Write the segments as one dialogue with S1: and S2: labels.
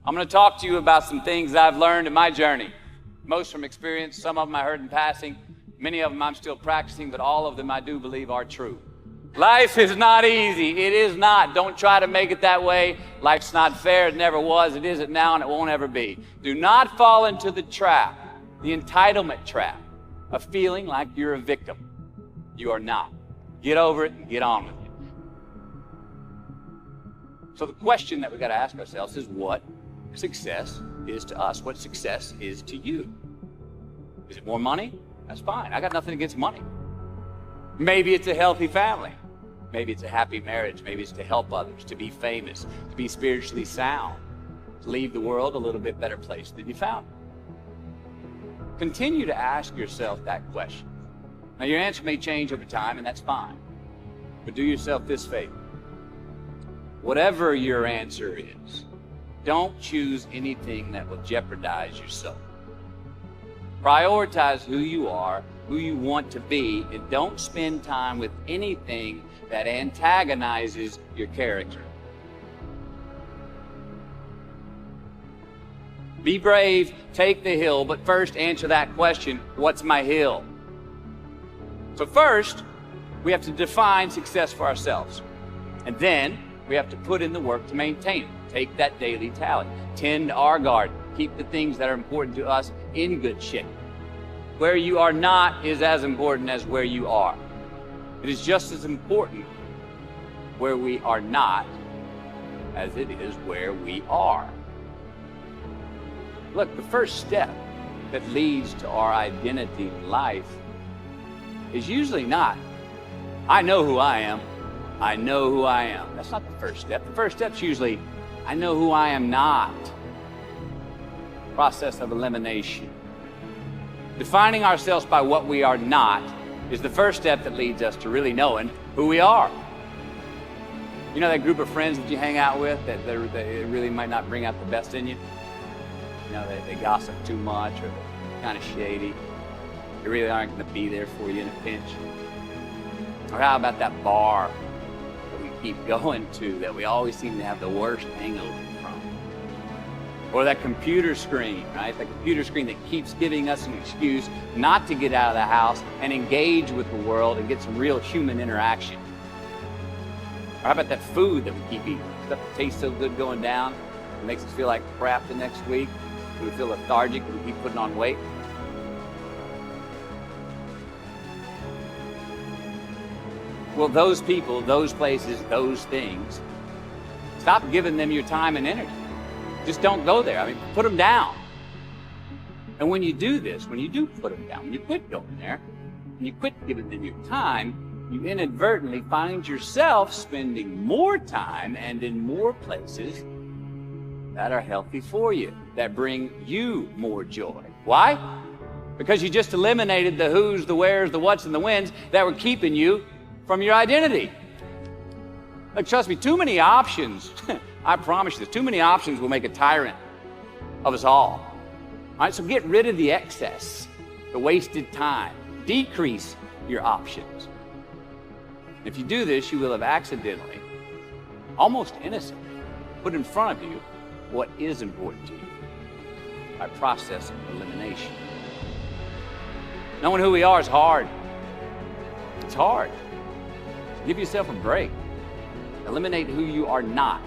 S1: I'm going to talk to you about some things that I've learned in my journey. Most from experience, some of them I heard in passing, many of them I'm still practicing, but all of them I do believe are true. Life is not easy. It is not. Don't try to make it that way. Life's not fair. It never was. It isn't now, and it won't ever be. Do not fall into the trap, the entitlement trap, of feeling like you're a victim. You are not. Get over it and get on with it. So the question that we've got to ask ourselves is what success is to us, what success is to you. Is it more money? That's fine. I got nothing against money. Maybe it's a healthy family. Maybe it's a happy marriage. Maybe it's to help others, to be famous, to be spiritually sound, to leave the world a little bit better place than you found it. Continue to ask yourself that question. Now, your answer may change over time, and that's fine. But do yourself this favor. Whatever your answer is, don't choose anything that will jeopardize your soul. Prioritize who you are, who you want to be, and don't spend time with anything that antagonizes your character. Be brave, take the hill, but first answer that question, what's my hill? So first, we have to define success for ourselves. And then we have to put in the work to maintain it. Take that daily tally. Tend our garden. Keep the things that are important to us in good shape. Where you are not is as important as where you are. It is just as important where we are not as it is where we are. Look, the first step that leads to our identity in life is usually not, I know who I am. I know who I am. That's not the first step. The first step's usually, I know who I am not. Process of elimination. Defining ourselves by what we are not is the first step that leads us to really knowing who we are. You know that group of friends that you hang out with that they really might not bring out the best in you? You know, they gossip too much or they're kind of shady. They really aren't going to be there for you in a pinch. Or how about that bar that we keep going to that we always seem to have the worst hangover from? Or that computer screen, right? The computer screen that keeps giving us an excuse not to get out of the house and engage with the world and get some real human interaction. Or how about that food that we keep eating? Stuff that tastes so good going down, it makes us feel like crap the next week. We feel lethargic and we keep putting on weight. Well, those people, those places, those things, stop giving them your time and energy. Just don't go there. I mean, put them down. And when you do this, when you do put them down, when you quit going there, and you quit giving them your time, you inadvertently find yourself spending more time and in more places that are healthy for you, that bring you more joy. Why? Because you just eliminated the who's, the where's, the what's, and the when's that were keeping you from your identity. Like, trust me, too many options, I promise you this, too many options will make a tyrant of us all. All right, so get rid of the excess, the wasted time. Decrease your options. If you do this, you will have accidentally, almost innocently, put in front of you what is important to you by process of elimination. Knowing who we are is hard. It's hard. Give yourself a break. Eliminate who you are not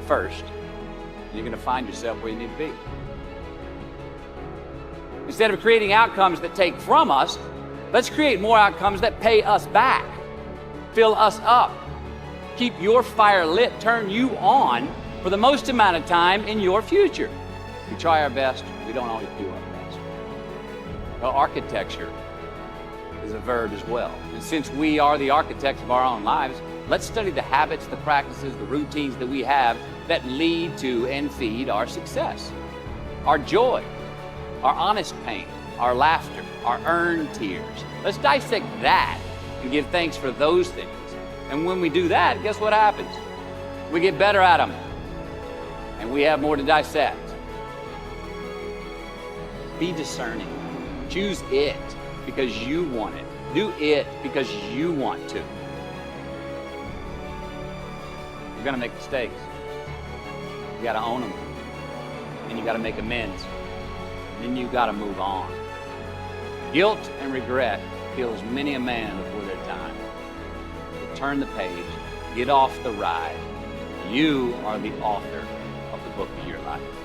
S1: first. And you're going to find yourself where you need to be. Instead of creating outcomes that take from us, let's create more outcomes that pay us back, fill us up, keep your fire lit, turn you on for the most amount of time in your future. We try our best. We don't always do our best. Well, architecture is a verb as well. And since we are the architects of our own lives, let's study the habits, the practices, the routines that we have that lead to and feed our success, our joy, our honest pain, our laughter, our earned tears. Let's dissect that and give thanks for those things. And when we do that, guess what happens? We get better at them, and we have more to dissect. Be discerning. Choose it because you want it. Do it because you want to. You're going to make mistakes. You got to own them. and you got to make amends. And then you got to move on. Guilt and regret kills many a man before their time. So turn the page, get off the ride. You are the author of the book of your life.